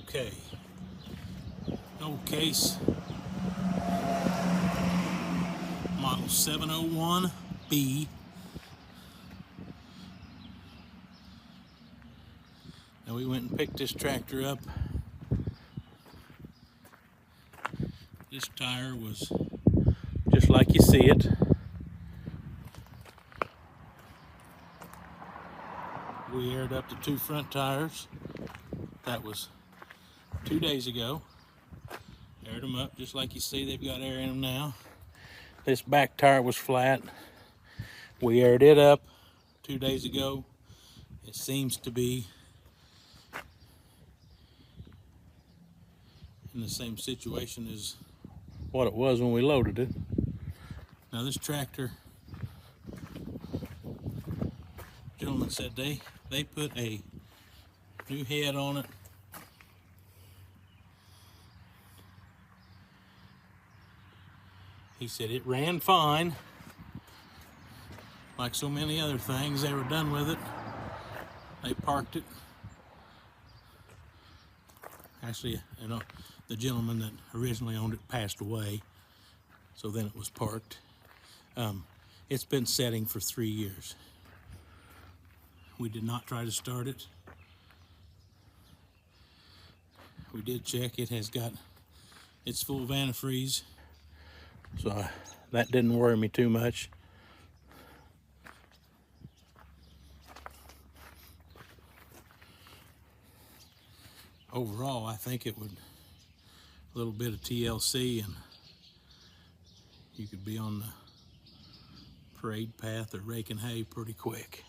Okay, old case, model 701B. Now we went and picked this tractor up. This tire was just like you see it. We aired up the two front tires. That was 2 days ago. Aired them up just like you see. They've got air in them now. This back tire was flat. We aired it up 2 days ago. It seems to be in the same situation as what it was when we loaded it. Now this tractor, gentleman said they put a new head on it. He said it ran fine. Like so many other things, they were done with it. They parked it. Actually, you know, the gentleman that originally owned it passed away, so then it was parked. It's been setting for 3 years. We did not try to start it. We did check. It has got its full of antifreeze, so that didn't worry me too much. Overall, I think it would, a little bit of TLC and you could be on the parade path or raking hay pretty quick.